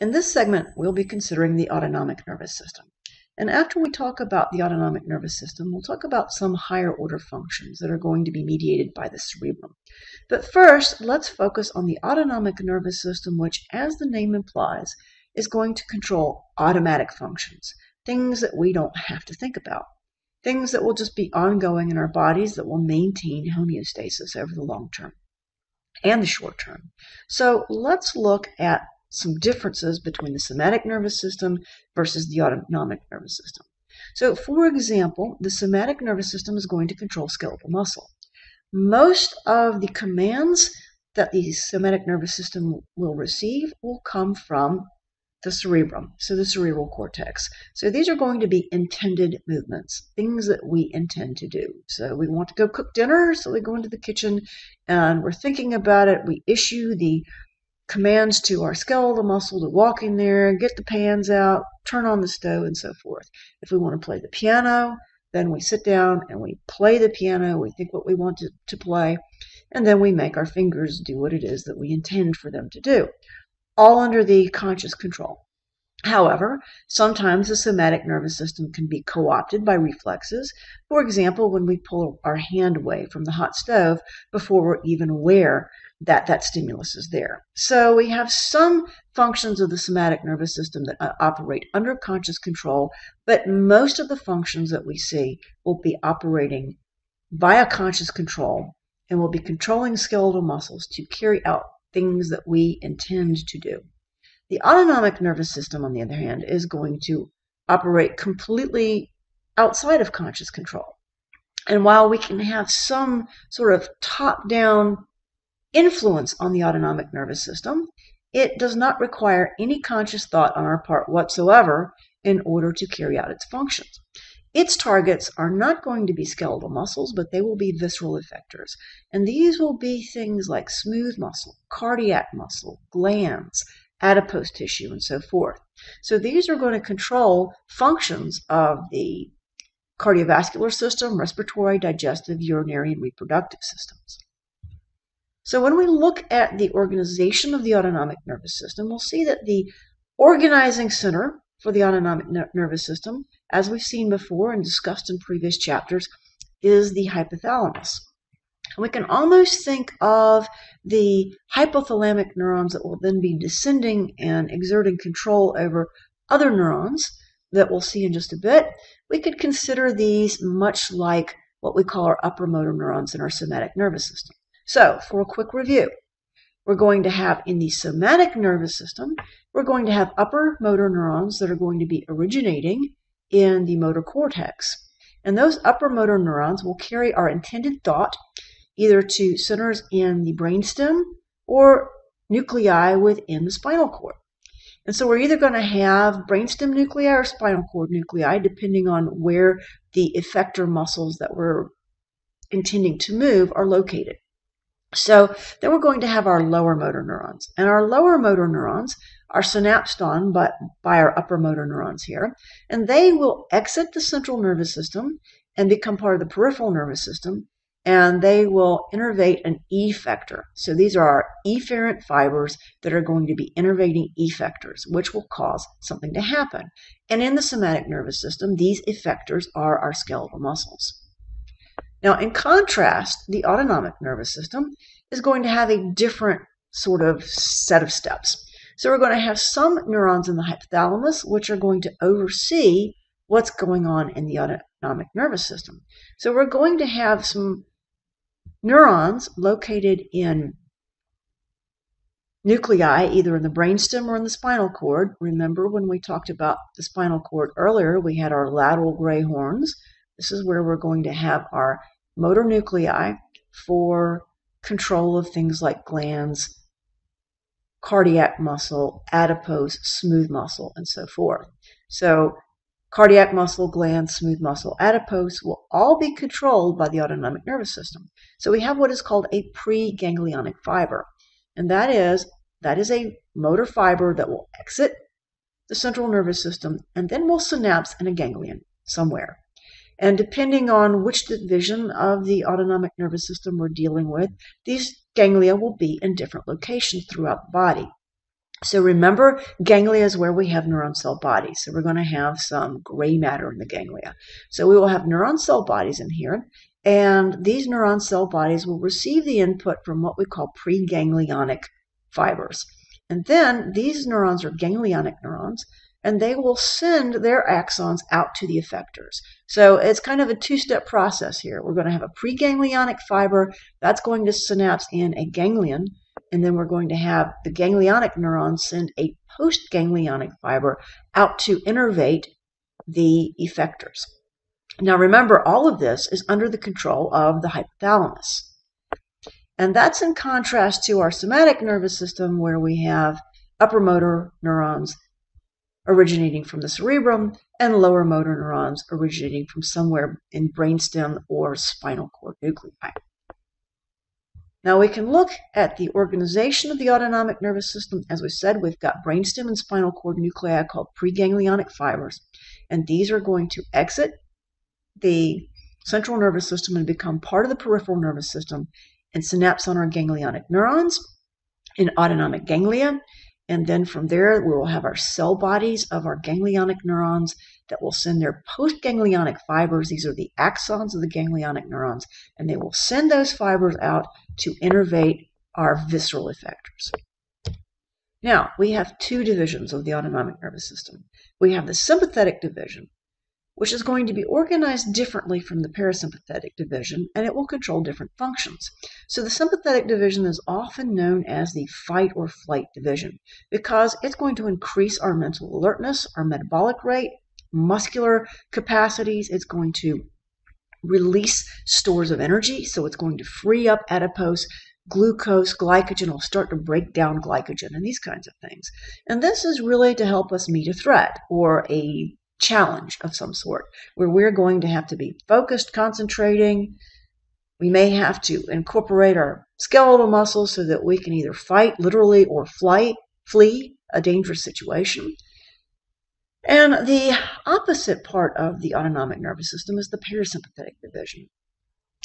In this segment, we'll be considering the autonomic nervous system. And after we talk about the autonomic nervous system, we'll talk about some higher order functions that are going to be mediated by the cerebrum. But first, let's focus on the autonomic nervous system, which, as the name implies, is going to control automatic functions, things that we don't have to think about, things that will just be ongoing in our bodies that will maintain homeostasis over the long term and the short term. So let's look at some differences between the somatic nervous system versus the autonomic nervous system. So, for example, the somatic nervous system is going to control skeletal muscle. Most of the commands that the somatic nervous system will receive will come from the cerebrum, so the cerebral cortex. So these are going to be intended movements, things that we intend to do. So we want to go cook dinner, so we go into the kitchen and we're thinking about it. We issue the commands to our skeletal muscle to walk in there, get the pans out, turn on the stove, and so forth. If we want to play the piano, then we sit down and we play the piano. We think what we want to play, and then we make our fingers do what it is that we intend for them to do, all under the conscious control. However, sometimes the somatic nervous system can be co-opted by reflexes. For example, when we pull our hand away from the hot stove before we're even aware that that stimulus is there. So we have some functions of the somatic nervous system that operate under conscious control, but most of the functions that we see will be operating via conscious control and will be controlling skeletal muscles to carry out things that we intend to do. The autonomic nervous system, on the other hand, is going to operate completely outside of conscious control. And while we can have some sort of top-down influence on the autonomic nervous system, it does not require any conscious thought on our part whatsoever in order to carry out its functions. Its targets are not going to be skeletal muscles, but they will be visceral effectors. And these will be things like smooth muscle, cardiac muscle, glands, adipose tissue, and so forth. So these are going to control functions of the cardiovascular system, respiratory, digestive, urinary, and reproductive systems. So when we look at the organization of the autonomic nervous system, we'll see that the organizing center for the autonomic nervous system, as we've seen before and discussed in previous chapters, is the hypothalamus. We can almost think of the hypothalamic neurons that will then be descending and exerting control over other neurons that we'll see in just a bit. We could consider these much like what we call our upper motor neurons in our somatic nervous system. So, for a quick review, we're going to have in the somatic nervous system, we're going to have upper motor neurons that are going to be originating in the motor cortex. And those upper motor neurons will carry our intended thought either to centers in the brainstem or nuclei within the spinal cord. And so we're either going to have brainstem nuclei or spinal cord nuclei, depending on where the effector muscles that we're intending to move are located. So then we're going to have our lower motor neurons. And our lower motor neurons are synapsed on by our upper motor neurons here. And they will exit the central nervous system and become part of the peripheral nervous system. And they will innervate an effector. So these are our efferent fibers that are going to be innervating effectors, which will cause something to happen. And in the somatic nervous system, these effectors are our skeletal muscles. Now, in contrast, the autonomic nervous system is going to have a different sort of set of steps. So we're going to have some neurons in the hypothalamus, which are going to oversee what's going on in the autonomic nervous system. So we're going to have some neurons located in nuclei, either in the brainstem or in the spinal cord. Remember when we talked about the spinal cord earlier, we had our lateral gray horns. This is where we're going to have our motor nuclei for control of things like glands, cardiac muscle, adipose, smooth muscle, and so forth. So cardiac muscle, glands, smooth muscle, adipose will all be controlled by the autonomic nervous system. So we have what is called a preganglionic fiber. And that is a motor fiber that will exit the central nervous system and then will synapse in a ganglion somewhere. And depending on which division of the autonomic nervous system we're dealing with, these ganglia will be in different locations throughout the body. So remember, ganglia is where we have neuron cell bodies. So we're going to have some gray matter in the ganglia. So we will have neuron cell bodies in here, and these neuron cell bodies will receive the input from what we call preganglionic fibers. And then these neurons are ganglionic neurons, and they will send their axons out to the effectors. So it's kind of a two-step process here. We're going to have a preganglionic fiber that's going to synapse in a ganglion, and then we're going to have the ganglionic neurons send a postganglionic fiber out to innervate the effectors. Now remember, all of this is under the control of the hypothalamus. And that's in contrast to our somatic nervous system, where we have upper motor neurons originating from the cerebrum and lower motor neurons originating from somewhere in brainstem or spinal cord nuclei. Now we can look at the organization of the autonomic nervous system. As we said, we've got brainstem and spinal cord nuclei called preganglionic fibers, and these are going to exit the central nervous system and become part of the peripheral nervous system and synapse on our ganglionic neurons in autonomic ganglia. And then from there, we will have our cell bodies of our ganglionic neurons that will send their postganglionic fibers. These are the axons of the ganglionic neurons, and they will send those fibers out to innervate our visceral effectors. Now, we have two divisions of the autonomic nervous system. We have the sympathetic division, which is going to be organized differently from the parasympathetic division, and it will control different functions. So the sympathetic division is often known as the fight or flight division because it's going to increase our mental alertness, our metabolic rate, muscular capacities. It's going to release stores of energy, so it's going to free up adipose, glucose, glycogen will start to break down glycogen and these kinds of things. And this is really to help us meet a threat or a challenge of some sort, where we're going to have to be focused, concentrating. We may have to incorporate our skeletal muscles so that we can either fight literally or flee a dangerous situation. And the opposite part of the autonomic nervous system is the parasympathetic division.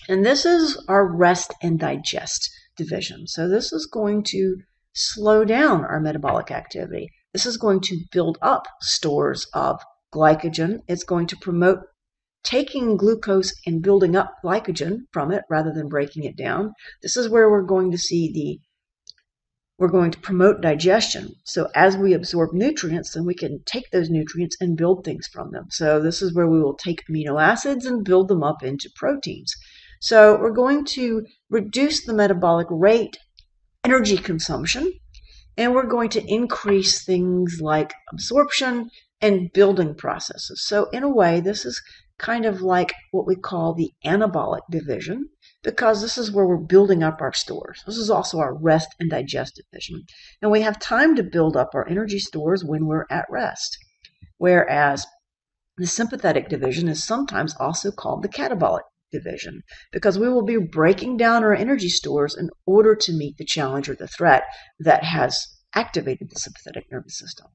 And this is our rest and digest division. So this is going to slow down our metabolic activity. This is going to build up stores of glycogen. It's going to promote taking glucose and building up glycogen from it rather than breaking it down. This is where we're going to promote digestion. So as we absorb nutrients, then we can take those nutrients and build things from them. So this is where we will take amino acids and build them up into proteins. So we're going to reduce the metabolic rate, energy consumption, and we're going to increase things like absorption and building processes. So in a way, this is kind of like what we call the anabolic division, because this is where we're building up our stores. This is also our rest and digest division. And we have time to build up our energy stores when we're at rest. Whereas the sympathetic division is sometimes also called the catabolic division, because we will be breaking down our energy stores in order to meet the challenge or the threat that has activated the sympathetic nervous system.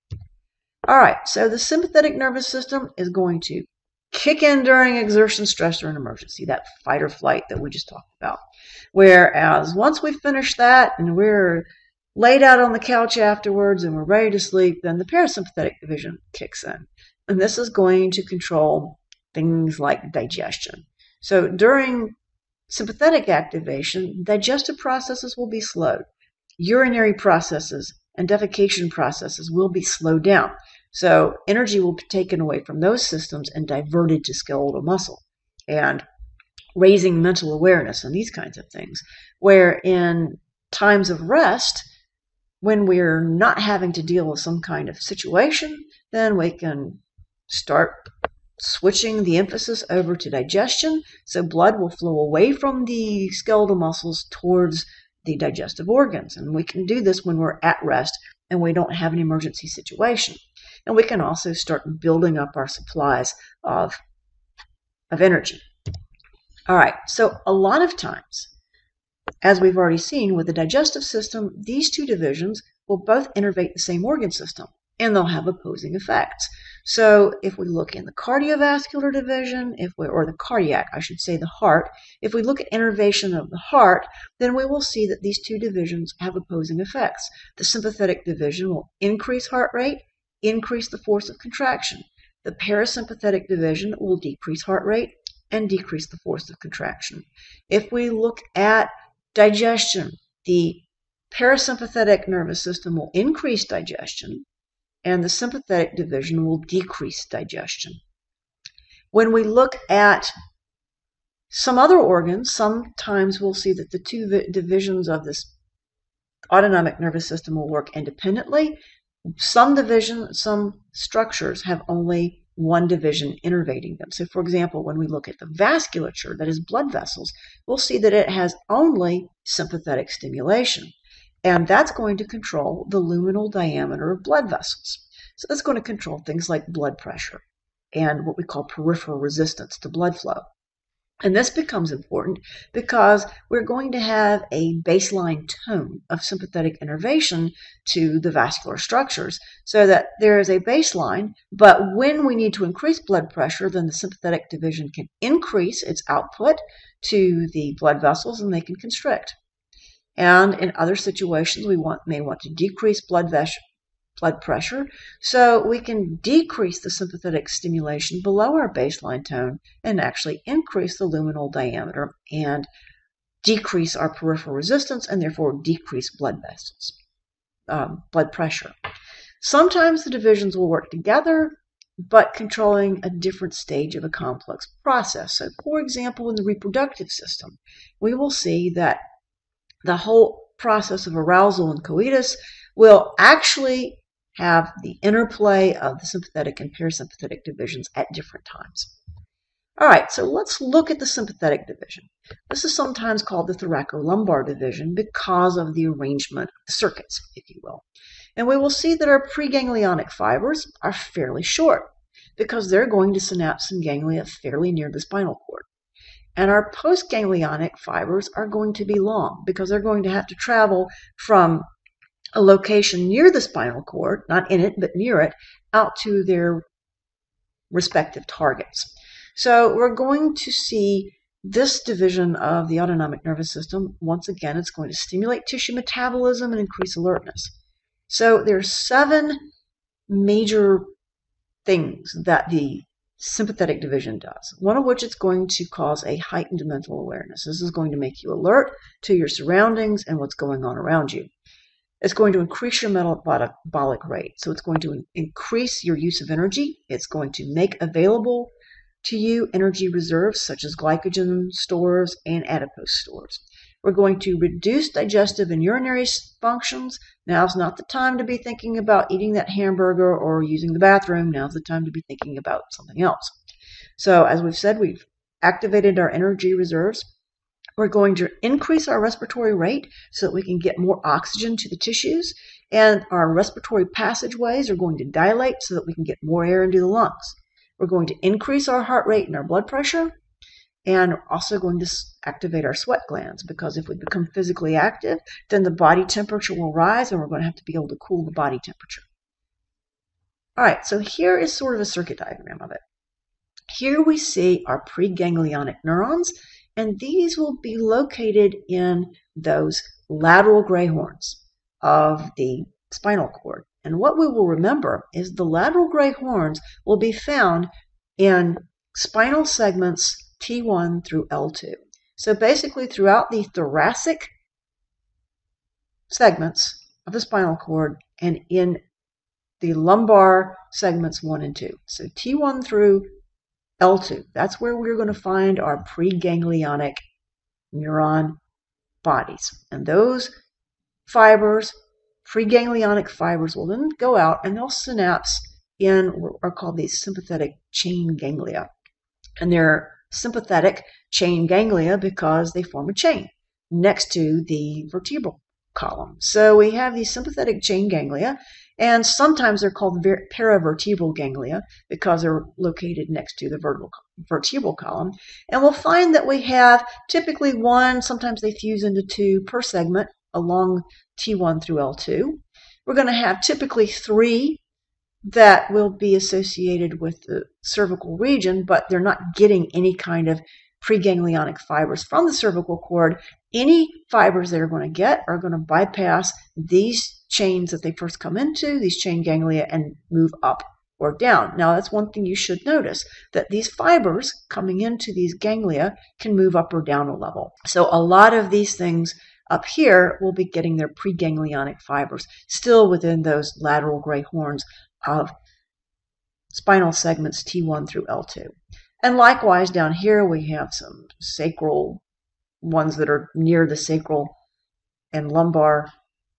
All right, so the sympathetic nervous system is going to kick in during exertion, stress, or an emergency, that fight or flight that we just talked about. Whereas once we finish that and we're laid out on the couch afterwards and we're ready to sleep, then the parasympathetic division kicks in. And this is going to control things like digestion. So during sympathetic activation, digestive processes will be slowed. Urinary processes and defecation processes will be slowed down. So energy will be taken away from those systems and diverted to skeletal muscle and raising mental awareness and these kinds of things. Where in times of rest, when we're not having to deal with some kind of situation, then we can start switching the emphasis over to digestion. So blood will flow away from the skeletal muscles towards the digestive organs. And we can do this when we're at rest and we don't have an emergency situation. And we can also start building up our supplies of energy. All right, so a lot of times, as we've already seen with the digestive system, these two divisions will both innervate the same organ system. and they'll have opposing effects. So if we look in the cardiovascular division, or the cardiac, I should say the heart, if we look at innervation of the heart, then we will see that these two divisions have opposing effects. The sympathetic division will increase heart rate, increase the force of contraction. The parasympathetic division will decrease heart rate and decrease the force of contraction. If we look at digestion, the parasympathetic nervous system will increase digestion, and the sympathetic division will decrease digestion. When we look at some other organs, sometimes we'll see that the two divisions of this autonomic nervous system will work independently. Some structures have only one division innervating them. So for example, when we look at the vasculature, that is blood vessels, we'll see that it has only sympathetic stimulation. And that's going to control the luminal diameter of blood vessels. So that's going to control things like blood pressure and what we call peripheral resistance to blood flow. And this becomes important because we're going to have a baseline tone of sympathetic innervation to the vascular structures, so that there is a baseline, but when we need to increase blood pressure, then the sympathetic division can increase its output to the blood vessels and they can constrict. And in other situations, we may want to decrease blood pressure, so we can decrease the sympathetic stimulation below our baseline tone and actually increase the luminal diameter and decrease our peripheral resistance and therefore decrease blood pressure. Sometimes the divisions will work together, but controlling a different stage of a complex process. So for example, in the reproductive system, we will see that the whole process of arousal and coitus will actually have the interplay of the sympathetic and parasympathetic divisions at different times. All right, so let's look at the sympathetic division. This is sometimes called the thoracolumbar division because of the arrangement of the circuits, if you will. And we will see that our preganglionic fibers are fairly short because they're going to synapse some ganglia fairly near the spinal cord. And our postganglionic fibers are going to be long because they're going to have to travel from a location near the spinal cord, not in it, but near it, out to their respective targets. So we're going to see this division of the autonomic nervous system. Once again, it's going to stimulate tissue metabolism and increase alertness. So there are 7 major things that the sympathetic division does, one of which it's going to cause a heightened mental awareness. This is going to make you alert to your surroundings and what's going on around you. It's going to increase your metabolic rate. So it's going to increase your use of energy. It's going to make available to you energy reserves such as glycogen stores and adipose stores. We're going to reduce digestive and urinary functions. Now's not the time to be thinking about eating that hamburger or using the bathroom. Now's the time to be thinking about something else. So as we've said, we've activated our energy reserves. We're going to increase our respiratory rate so that we can get more oxygen to the tissues, and our respiratory passageways are going to dilate so that we can get more air into the lungs. We're going to increase our heart rate and our blood pressure, and we're also going to activate our sweat glands, because if we become physically active, then the body temperature will rise and we're going to have to be able to cool the body temperature. All right, so here is sort of a circuit diagram of it. Here we see our preganglionic neurons, and these will be located in those lateral gray horns of the spinal cord. And what we will remember is the lateral gray horns will be found in spinal segments T1 through L2. So basically throughout the thoracic segments of the spinal cord and in the lumbar segments 1 and 2. So T1 through L2, that's where we're going to find our preganglionic neuron bodies. And those fibers, preganglionic fibers, will then go out and they'll synapse in what are called these sympathetic chain ganglia. And they're sympathetic chain ganglia because they form a chain next to the vertebral column. So we have these sympathetic chain ganglia, and sometimes they're called paravertebral ganglia because they're located next to the vertebral column. And we'll find that we have typically 1, sometimes they fuse into 2 per segment along T1 through L2. We're going to have typically 3 that will be associated with the cervical region, but they're not getting any kind of preganglionic fibers from the cervical cord. Any fibers they're going to get are going to bypass these chains that they first come into, these chain ganglia, and move up or down. Now, that's one thing you should notice, that these fibers coming into these ganglia can move up or down a level. So a lot of these things up here will be getting their preganglionic fibers, still within those lateral gray horns of spinal segments T1 through L2. And likewise, down here we have some sacral ones that are near the sacral and lumbar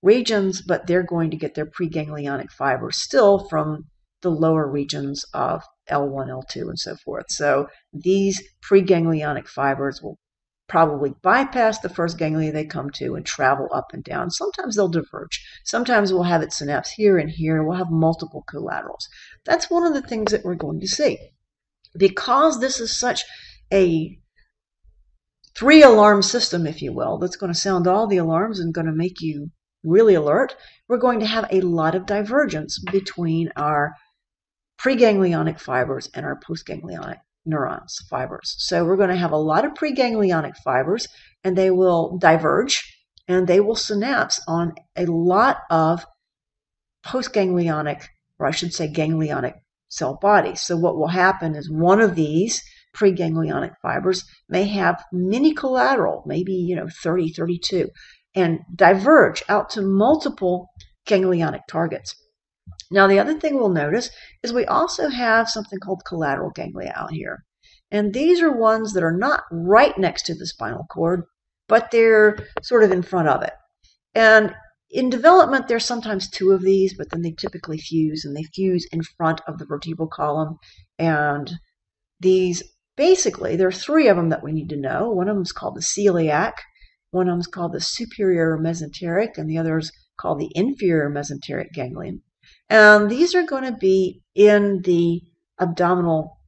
regions, but they're going to get their preganglionic fibers still from the lower regions of L1, L2, and so forth. So these preganglionic fibers will probably bypass the first ganglia they come to and travel up and down. Sometimes they'll diverge. Sometimes we'll have it synapse here and here. We'll have multiple collaterals. That's one of the things that we're going to see. Because this is such a 3-alarm system, if you will, that's going to sound all the alarms and going to make you really alert, we're going to have a lot of divergence between our preganglionic fibers and our postganglionic neurons fibers. So we're going to have a lot of preganglionic fibers, and they will diverge, and they will synapse on a lot of postganglionic, or I should say ganglionic cell bodies. So what will happen is one of these preganglionic fibers may have many collateral, maybe 30, 32, and diverge out to multiple ganglionic targets. Now, the other thing we'll notice is we also have something called collateral ganglia out here. And these are ones that are not right next to the spinal cord, but they're sort of in front of it. And in development, there's sometimes 2 of these, but then they typically fuse, and they fuse in front of the vertebral column. And these, basically, there are 3 of them that we need to know. One of them is called the celiac, one of them is called the superior mesenteric, and the other is called the inferior mesenteric ganglion. And these are going to be in the abdominal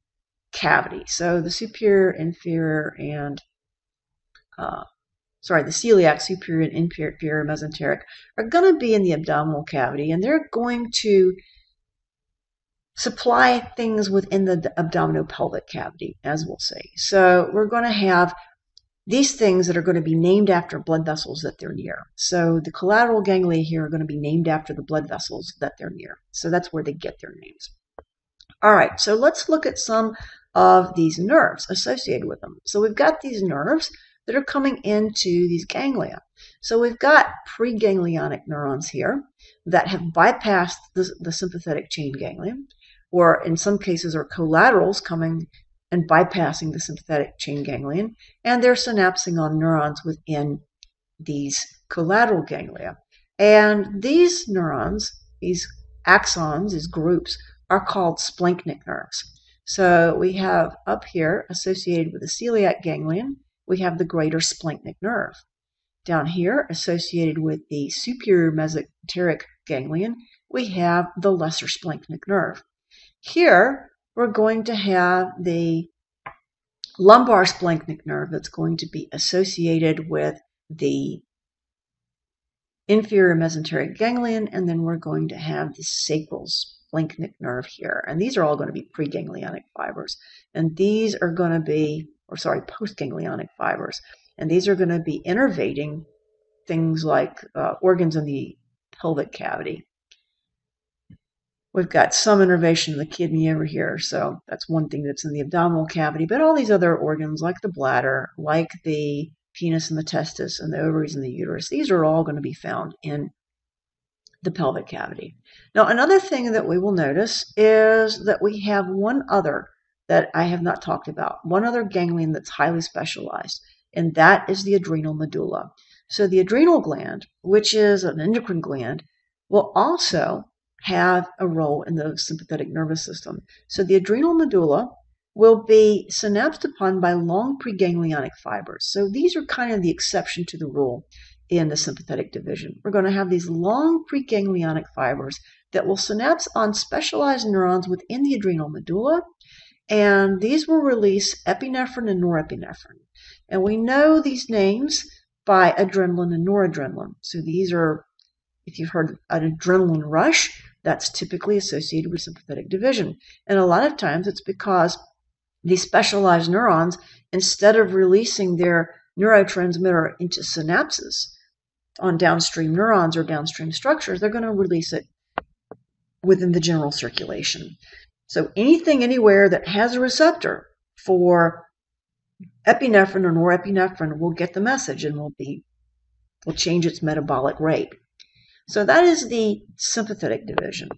cavity. So the superior, inferior, and the celiac, superior, and inferior mesenteric are going to be in the abdominal cavity, and they're going to supply things within the abdominopelvic cavity, as we'll see. So we're going to have these things that are going to be named after blood vessels that they're near. So the collateral ganglia here are going to be named after the blood vessels that they're near. So that's where they get their names. All right, so let's look at some of these nerves associated with them. So we've got these nerves that are coming into these ganglia. So we've got preganglionic neurons here that have bypassed the sympathetic chain ganglion, or in some cases are collaterals coming and bypassing the sympathetic chain ganglion, and they're synapsing on neurons within these collateral ganglia. And these neurons, these axons, these groups, are called splanchnic nerves. So we have up here, associated with the celiac ganglion, we have the greater splanchnic nerve. Down here, associated with the superior mesenteric ganglion, we have the lesser splanchnic nerve. Here, we're going to have the lumbar splanchnic nerve that's going to be associated with the inferior mesenteric ganglion, and then we're going to have the sacral splanchnic nerve here. And these are all going to be preganglionic fibers. And these are going to be, postganglionic fibers. And these are going to be innervating things like organs in the pelvic cavity. We've got some innervation in the kidney over here, so that's one thing that's in the abdominal cavity. But all these other organs, like the bladder, like the penis and the testis and the ovaries and the uterus, these are all going to be found in the pelvic cavity. Now, another thing that we will notice is that we have one other that I have not talked about, one other ganglion that's highly specialized, and that is the adrenal medulla. So the adrenal gland, which is an endocrine gland, will also have a role in the sympathetic nervous system. So the adrenal medulla will be synapsed upon by long preganglionic fibers. So these are kind of the exception to the rule in the sympathetic division. We're going to have these long preganglionic fibers that will synapse on specialized neurons within the adrenal medulla, and these will release epinephrine and norepinephrine. And we know these names by adrenaline and noradrenaline. So these are, if you've heard an adrenaline rush, That's typically associated with sympathetic division. And a lot of times it's because these specialized neurons, instead of releasing their neurotransmitter into synapses on downstream neurons or downstream structures, they're going to release it within the general circulation. So anything anywhere that has a receptor for epinephrine or norepinephrine will get the message and will change its metabolic rate. So that is the sympathetic division.